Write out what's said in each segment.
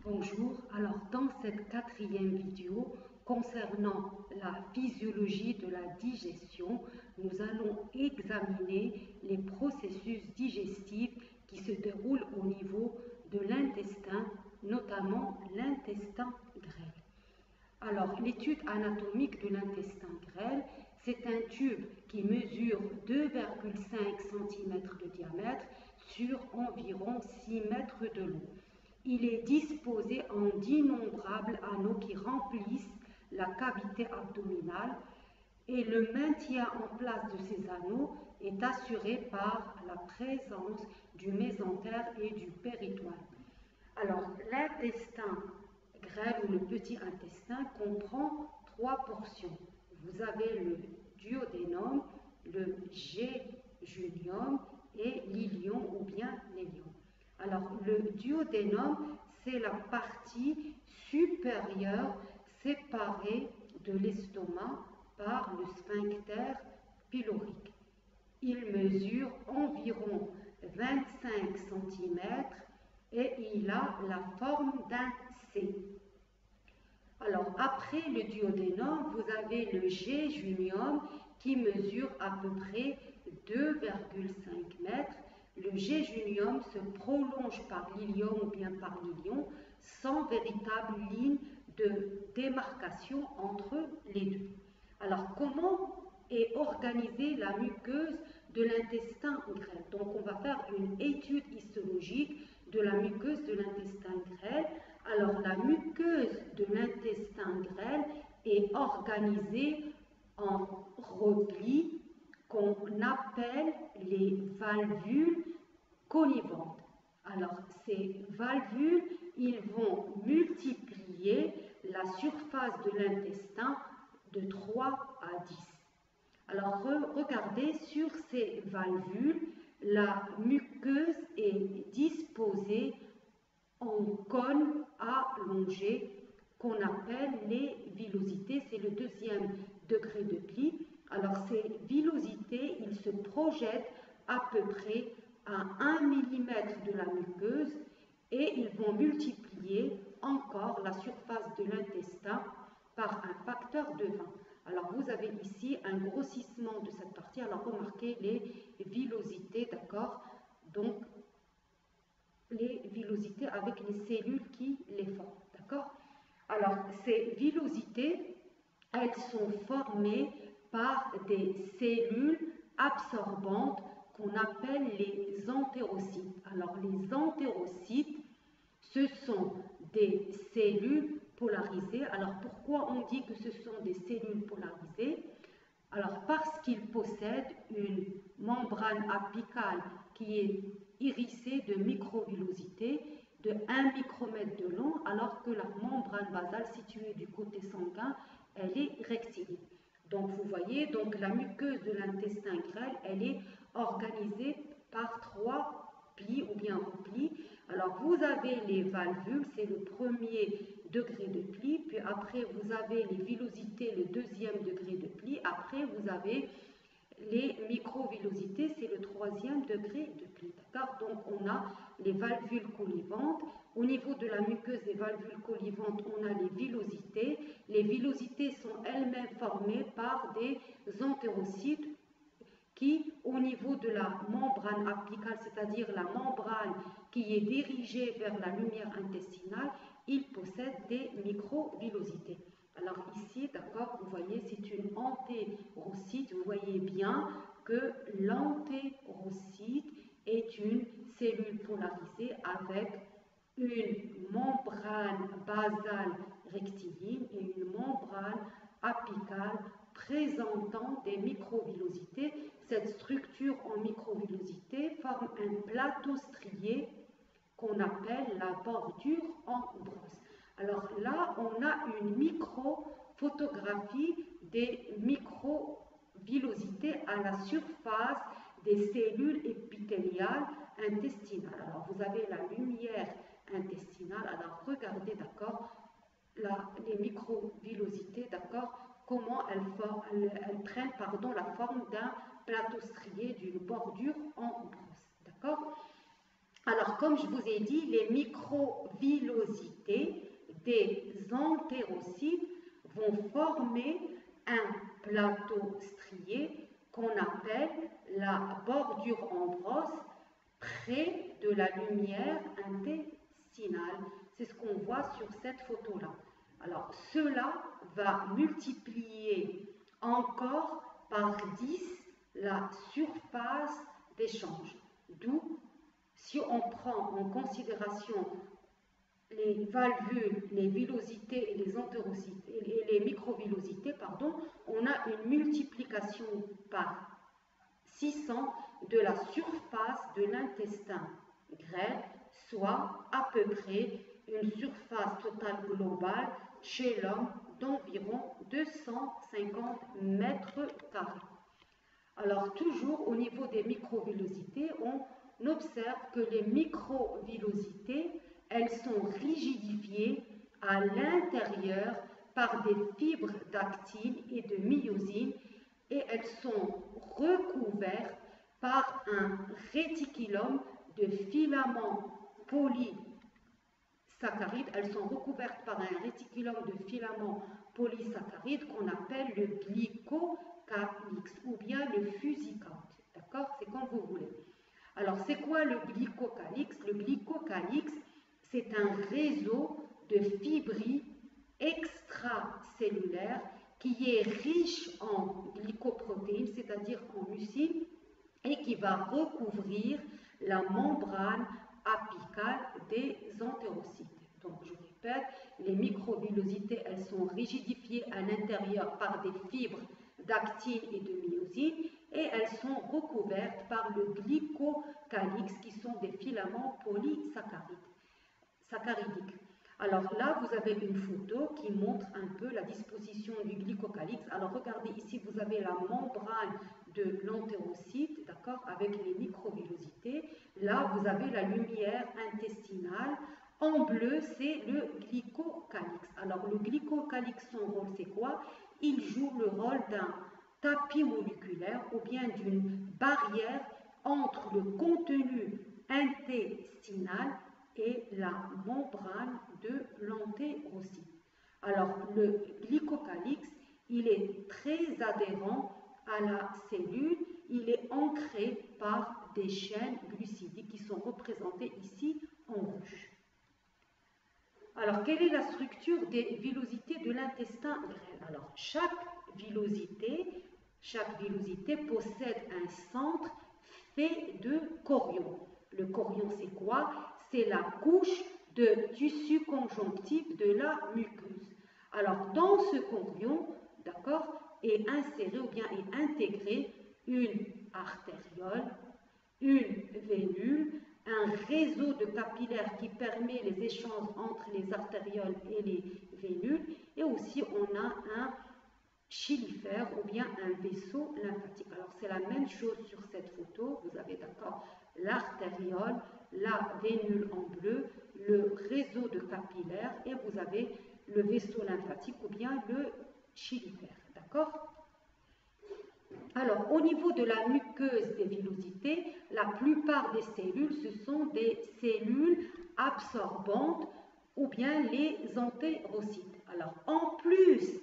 Bonjour, alors dans cette quatrième vidéo concernant la physiologie de la digestion, nous allons examiner les processus digestifs qui se déroulent au niveau de l'intestin, notamment l'intestin grêle. Alors, l'étude anatomique de l'intestin grêle, c'est un tube qui mesure 2,5 cm de diamètre sur environ 6 mètres de long. Il est disposé en d'innombrables anneaux qui remplissent la cavité abdominale et le maintien en place de ces anneaux est assuré par la présence du mésentère et du péritoine. Alors, l'intestin grêle ou le petit intestin comprend trois portions. Vous avez le duodénum, le jéjunium et l'ilion ou bien l'élion. Alors, le duodénum, c'est la partie supérieure séparée de l'estomac par le sphincter pylorique. Il mesure environ 25 cm et il a la forme d'un C. Alors, après le duodénum, vous avez le jéjunium qui mesure à peu près 2,5 mètres. Le jéjunium se prolonge par l'ilium ou bien par l'ilion sans véritable ligne de démarcation entre les deux. Alors, comment est organisée la muqueuse de l'intestin grêle? Donc, on va faire une étude histologique de la muqueuse de l'intestin grêle. Alors, la muqueuse de l'intestin grêle est organisée en replis qu'on appelle les valvules connivantes. Alors, ces valvules, ils vont multiplier la surface de l'intestin de 3 à 10. Alors, regardez sur ces valvules, la muqueuse est disposée en cône allongé qu'on appelle les villosités. C'est le deuxième degré de pli. Alors, ces villosités, ils se projettent à peu près à 1 mm de la muqueuse et ils vont multiplier encore la surface de l'intestin par un facteur de 20. Alors, vous avez ici un grossissement de cette partie. Alors, remarquez les villosités, d'accord? Donc, les villosités avec les cellules qui les forment, d'accord? Alors, ces villosités, elles sont formées par des cellules absorbantes qu'on appelle les entérocytes. Alors, les entérocytes, ce sont des cellules polarisées. Alors, pourquoi on dit que ce sont des cellules polarisées? Alors, parce qu'ils possèdent une membrane apicale qui est hérissée de microvillosités de 1 micromètre de long, alors que la membrane basale située du côté sanguin, elle est rectiligne. Donc, vous voyez, donc la muqueuse de l'intestin grêle, elle est organisée par 3 plis ou bien replis. Alors, vous avez les valvules, c'est le premier degré de pli, puis après, vous avez les villosités, le deuxième degré de pli, après, vous avez les microvillosités, c'est le troisième degré de pli. D'accord? Donc, on a les valvules collivantes. Au niveau de la muqueuse des valvules collivantes, on a les villosités. Les villosités sont elles-mêmes formées par des entérocytes qui, au niveau de la membrane apicale, c'est-à-dire la membrane qui est dirigée vers la lumière intestinale, il possède des microvillosités. Alors ici, d'accord, vous voyez, c'est une entérocyte. Vous voyez bien que l'entérocyte est une cellule polarisée avec une membrane basale rectiligne et une membrane apicale présentant des microvillosités. Cette structure en microvillosité forme un plateau strié qu'on appelle la bordure en brosse. Alors là, on a une microphotographie des microvillosités à la surface des cellules épithéliales intestinales. Alors vous avez la lumière intestinale. Alors regardez, d'accord, les microvillosités, d'accord, comment elles prennent la forme d'un plateau strié d'une bordure en brosse, d'accord. Alors, comme je vous ai dit, les microvillosités des entérocytes vont former un plateau strié qu'on appelle la bordure en brosse près de la lumière intestinale. C'est ce qu'on voit sur cette photo-là. Alors, cela va multiplier encore par 10 la surface d'échange. D'où, si on prend en considération les valvules, les villosités et les entérocytes, et les microvillosités, pardon, on a une multiplication par 600 de la surface de l'intestin grêle, soit à peu près une surface totale globale chez l'homme d'environ 250 mètres carrés. Alors, toujours au niveau des microvillosités, on observe que les microvillosités, elles sont rigidifiées à l'intérieur par des fibres d'actine et de myosine et elles sont recouvertes par un réticulum de filaments polysaccharides. Elles sont recouvertes par un réticulum de filaments polysaccharides qu'on appelle le glycocalyx ou bien le fusicate. D'accord? C'est comme vous voulez. Alors, c'est quoi le glycocalyx? Le glycocalyx, c'est un réseau de fibrilles extracellulaires qui est riche en glycoprotéines, c'est-à-dire en mucine, et qui va recouvrir la membrane apicale des entérocytes. Donc, je répète, les microvillosités, elles sont rigidifiées à l'intérieur par des fibres d'actine et de myosine et elles sont recouvertes par le glycocalyx qui sont des filaments polysaccharidiques. Alors là, vous avez une photo qui montre un peu la disposition du glycocalyx. Alors regardez ici, vous avez la membrane de l'entérocyte, d'accord, avec les microvillosités. Là, vous avez la lumière intestinale. En bleu, c'est le glycocalyx. Alors le glycocalyx, son rôle, c'est quoi? Il joue le rôle d'un tapis moléculaire ou bien d'une barrière entre le contenu intestinal et la membrane de l'entérocyte. Alors, le glycocalyx, il est très adhérent à la cellule, il est ancré par des chaînes glucidiques qui sont représentées ici en rouge. Alors, quelle est la structure des villosités de l'intestin grêle? Alors, chaque villosité possède un centre fait de chorion. Le chorion, c'est quoi? C'est la couche de tissu conjonctif de la muqueuse. Alors, dans ce chorion, d'accord, est inséré ou bien est intégré une artériole, une vénule, un réseau de capillaires qui permet les échanges entre les artérioles et les vénules, et aussi on a un chylifère ou bien un vaisseau lymphatique. Alors c'est la même chose sur cette photo, vous avez d'accord l'artériole, la vénule en bleu, le réseau de capillaires et vous avez le vaisseau lymphatique ou bien le chylifère, d'accord? Alors, au niveau de la muqueuse des villosités, la plupart des cellules, ce sont des cellules absorbantes ou bien les entérocytes. Alors, en plus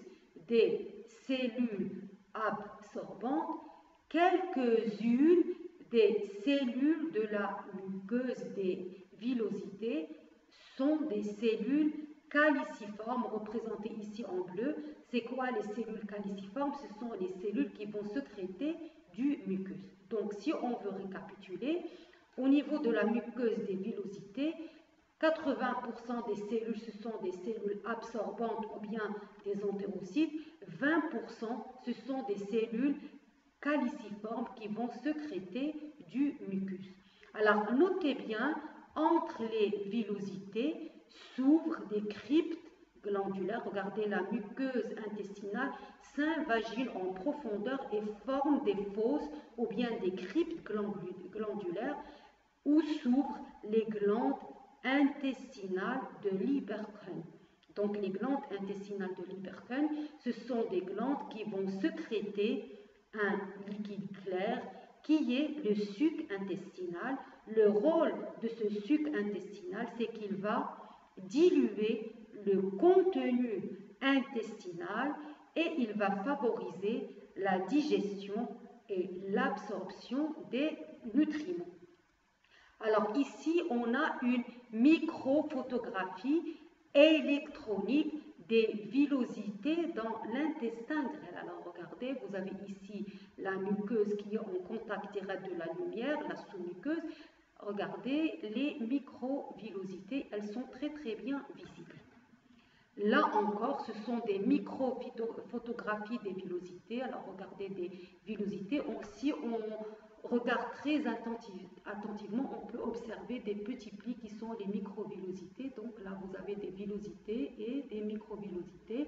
des cellules absorbantes, quelques-unes des cellules de la muqueuse des villosités sont des cellules caliciformes, représentées ici en bleu. C'est quoi les cellules caliciformes? Ce sont les cellules qui vont sécréter du mucus. Donc, si on veut récapituler, au niveau de la muqueuse des villosités, 80% des cellules, ce sont des cellules absorbantes ou bien des entérocytes. 20%, ce sont des cellules caliciformes qui vont sécréter du mucus. Alors, notez bien, entre les villosités s'ouvrent des cryptes glandulaires. Regardez, la muqueuse intestinale s'invagine en profondeur et forme des fosses ou bien des cryptes glandulaires où s'ouvrent les glandes intestinales de Lieberkühn. Donc les glandes intestinales de Lieberkühn, ce sont des glandes qui vont sécréter un liquide clair qui est le suc intestinal. Le rôle de ce suc intestinal, c'est qu'il va diluer le contenu intestinal et il va favoriser la digestion et l'absorption des nutriments. Alors ici, on a une microphotographie électronique des villosités dans l'intestin grêle. Alors regardez, vous avez ici la muqueuse qui est en contact direct de la lumière, la sous-muqueuse. Regardez les microvillosités, elles sont très bien visibles. Là encore, ce sont des microphotographies des villosités. Alors regardez des villosités. Si on regarde très attentivement, on peut observer des petits plis qui sont les microvillosités. Donc là, vous avez des villosités et des microvillosités.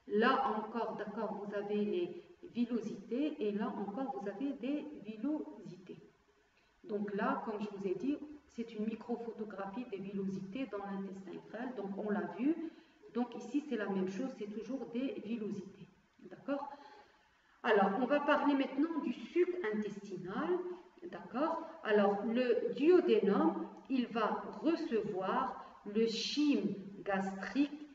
Là encore, d'accord, vous avez les villosités et là encore, vous avez des villosités. Donc là, comme je vous ai dit, c'est une microphotographie des villosités dans l'intestin grêle. Donc on l'a vu. Donc ici, c'est la même chose, c'est toujours des villosités. D'accord? Alors, on va parler maintenant du suc intestinal. D'accord? Alors, le duodénum, il va recevoir le chyme gastrique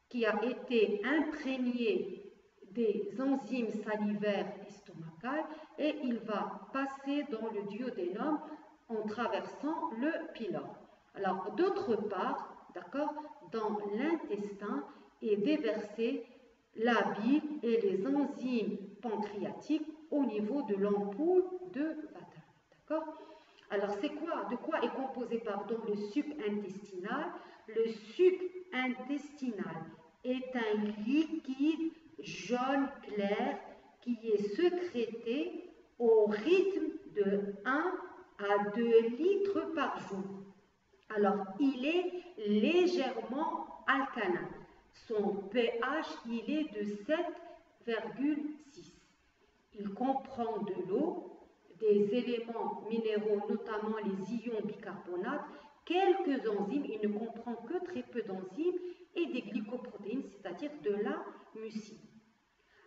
qui a été imprégné des enzymes salivaires et stomacales et il va passer dans le duodénum en traversant le pylore. Alors, d'autre part, d'accord, dans l'intestin est déversée la bile et les enzymes pancréatiques au niveau de l'ampoule de Vatel. D'accord? Alors, de quoi est composé, le suc intestinal? Le suc intestinal est un liquide jaune clair qui est sécrété au rythme de 1 à 2 litres par jour. Alors, il est légèrement alcalin. Son pH, il est de 7,6. Il comprend de l'eau, des éléments minéraux, notamment les ions bicarbonates, quelques enzymes, il ne comprend que très peu d'enzymes, et des glycoprotéines, c'est-à-dire de la mucine.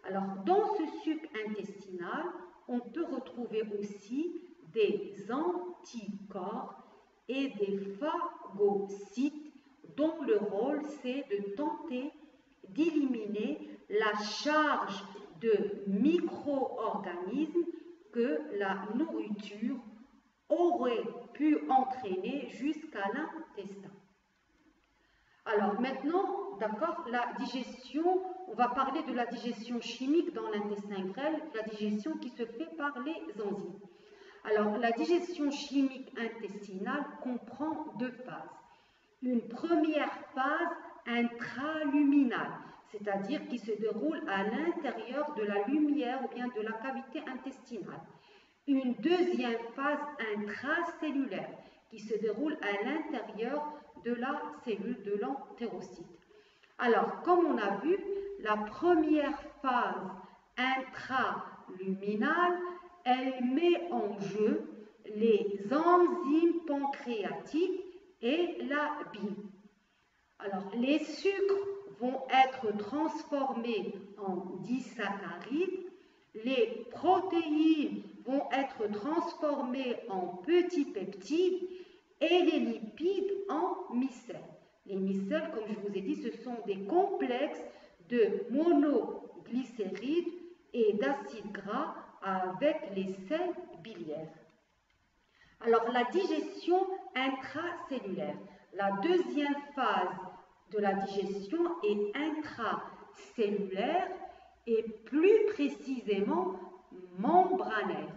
Alors, dans ce suc intestinal, on peut retrouver aussi des anticorps et des phagocytes dont le rôle c'est de tenter d'éliminer la charge de micro-organismes que la nourriture aurait pu entraîner jusqu'à l'intestin. Alors maintenant, d'accord, la digestion, on va parler de la digestion chimique dans l'intestin grêle, la digestion qui se fait par les enzymes. Alors, la digestion chimique intestinale comprend 2 phases. Une première phase intraluminale, c'est-à-dire qui se déroule à l'intérieur de la lumière ou bien de la cavité intestinale. Une deuxième phase intracellulaire, qui se déroule à l'intérieur de la cellule de l'entérocyte. Alors, comme on a vu, la première phase intraluminale, elle met en jeu les enzymes pancréatiques et la bile. Alors, les sucres vont être transformés en disaccharides, les protéines vont être transformées en petits peptides et les lipides en micelles. Les micelles, comme je vous ai dit, ce sont des complexes de monoglycérides et d'acides gras avec les sels biliaires. Alors, la digestion intracellulaire. La deuxième phase de la digestion est intracellulaire et plus précisément membranaire.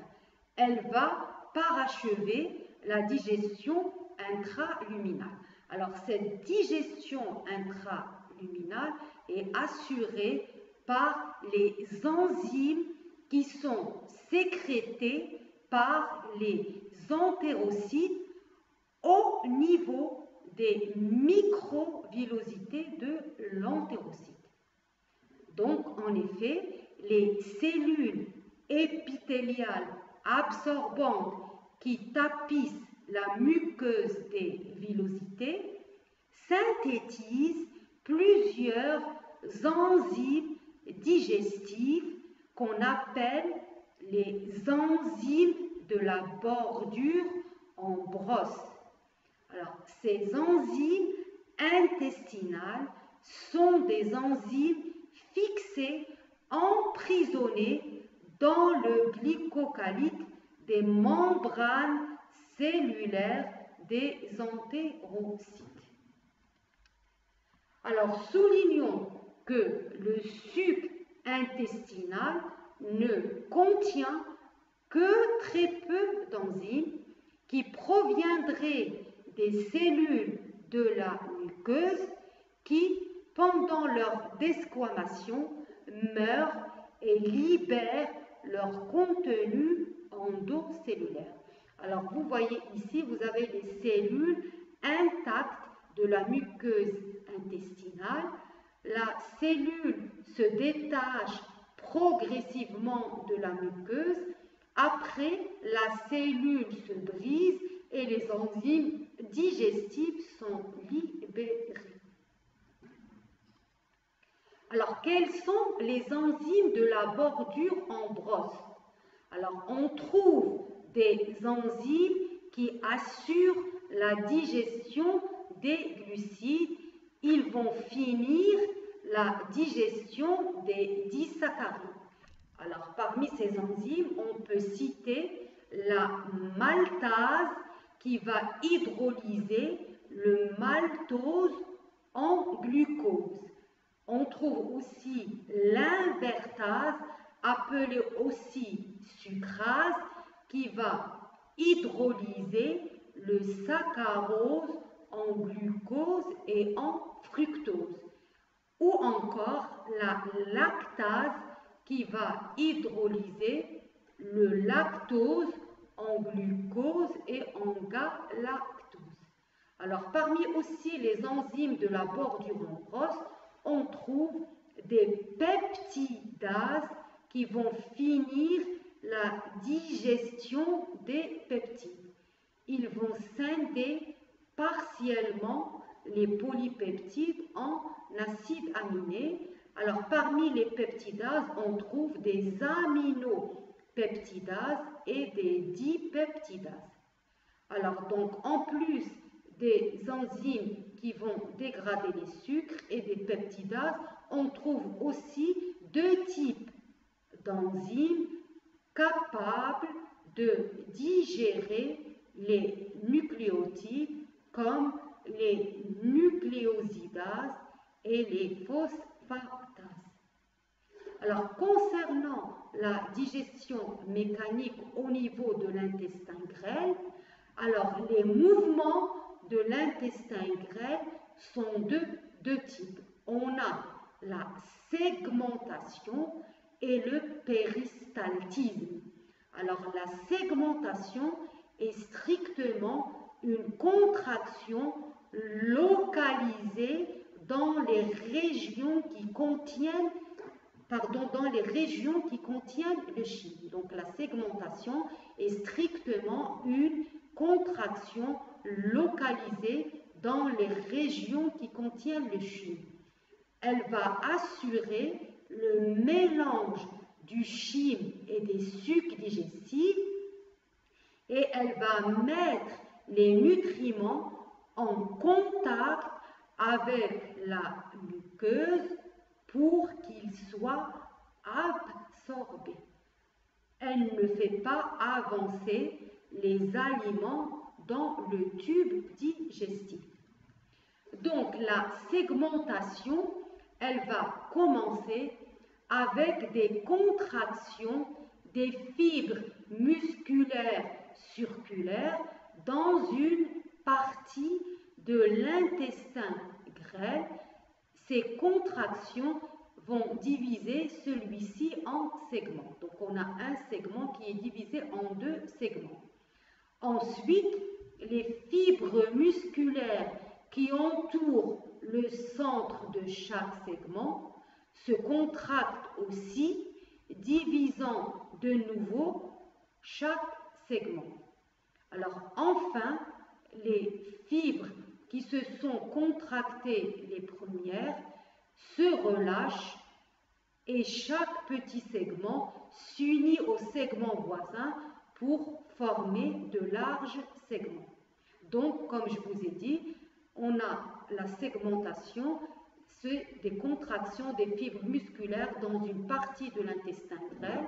Elle va parachever la digestion intraluminale. Alors, cette digestion intraluminale est assurée par les enzymes qui sont sécrétées par les entérocytes au niveau des microvillosités de l'entérocyte. Donc, en effet, les cellules épithéliales absorbantes qui tapissent la muqueuse des villosités synthétisent plusieurs enzymes digestives qu'on appelle les enzymes de la bordure en brosse. Alors, ces enzymes intestinales sont des enzymes fixées, emprisonnées dans le glycocalyque des membranes cellulaires des entérocytes. Alors, soulignons que le suc intestinal ne contient que très peu d'enzymes qui proviendraient des cellules de la muqueuse qui, pendant leur desquamation, meurent et libèrent leur contenu endocellulaire. Alors, vous voyez ici, vous avez les cellules intactes de la muqueuse intestinale. La cellule se détache progressivement de la muqueuse. Après, la cellule se brise et les enzymes digestives sont libérées. Alors, quelles sont les enzymes de la bordure en brosse? Alors, on trouve des enzymes qui assurent la digestion des glucides. Ils vont finir la digestion des disaccharides. Alors, parmi ces enzymes, on peut citer la maltase qui va hydrolyser le maltose en glucose. On trouve aussi l'invertase, appelée aussi sucrase, qui va hydrolyser le saccharose en glucose et en fructose. Ou encore la lactase qui va hydrolyser le lactose en glucose et en galactose. Alors, parmi aussi les enzymes de la bordure en brosse, on trouve des peptidases qui vont finir la digestion des peptides. Ils vont scinder partiellement les polypeptides en acides aminés. Alors, parmi les peptidases, on trouve des aminopeptidases et des dipeptidases. Alors, donc, en plus des enzymes qui vont dégrader les sucres et des peptidases, on trouve aussi deux types d'enzymes capables de digérer les nucléotides comme les nucléosidases et les phosphatases. Alors, concernant la digestion mécanique au niveau de l'intestin grêle, alors les mouvements de l'intestin grêle sont de deux types. On a la segmentation et le péristaltisme. Alors, la segmentation est strictement une contraction localisée dans les régions qui contiennent le chyme. Donc, la segmentation est strictement une contraction localisée dans les régions qui contiennent le chyme. Elle va assurer le mélange du chyme et des sucs digestifs et elle va mettre les nutriments en contact avec la muqueuse pour qu'ils soient absorbés. Elle ne fait pas avancer les aliments dans le tube digestif. Donc, la segmentation, elle va commencer avec des contractions des fibres musculaires circulaires dans une partie de l'intestin grêle. Ces contractions vont diviser celui-ci en segments. Donc, on a un segment qui est divisé en deux segments. Ensuite, les fibres musculaires qui entourent le centre de chaque segment se contractent aussi, divisant de nouveau chaque segment. Alors, enfin, les fibres qui se sont contractées les premières se relâchent et chaque petit segment s'unit au segment voisin pour former de larges segments. Donc, comme je vous ai dit, on a la segmentation, c'est des contractions des fibres musculaires dans une partie de l'intestin grêle.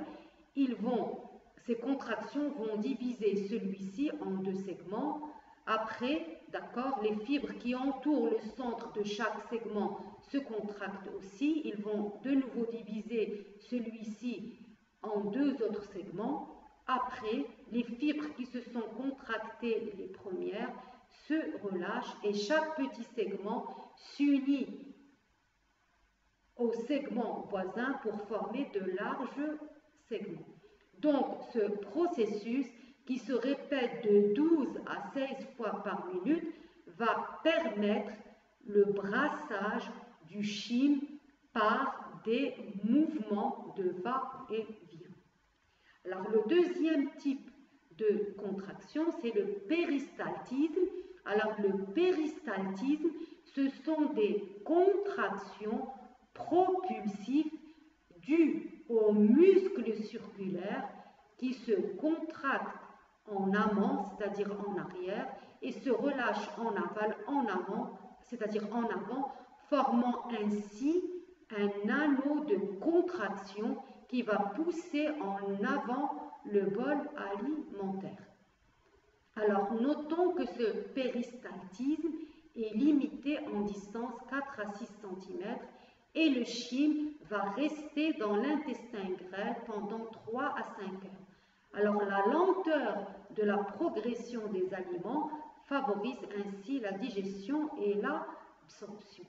Ces contractions vont diviser celui-ci en deux segments. Après, d'accord, les fibres qui entourent le centre de chaque segment se contractent aussi. Ils vont de nouveau diviser celui-ci en deux autres segments. Après, les fibres qui se sont contractées, les premières, se relâchent et chaque petit segment s'unit au segment voisin pour former de larges segments. Donc, ce processus qui se répète de 12 à 16 fois par minute va permettre le brassage du chyme par des mouvements de va-et-vient. Alors, le deuxième type de contraction, c'est le péristaltisme. Alors, le péristaltisme, ce sont des contractions propulsives dues aux muscles circulaires qui se contractent en amont, c'est-à-dire en arrière, et se relâchent en aval, en avant, c'est-à-dire en avant, formant ainsi un anneau de contraction qui va pousser en avant le bol alimentaire. Alors, notons que ce péristaltisme est limité en distance 4 à 6 cm et le chyme va rester dans l'intestin grêle pendant 3 à 5 heures. Alors, la lenteur de la progression des aliments favorise ainsi la digestion et l'absorption.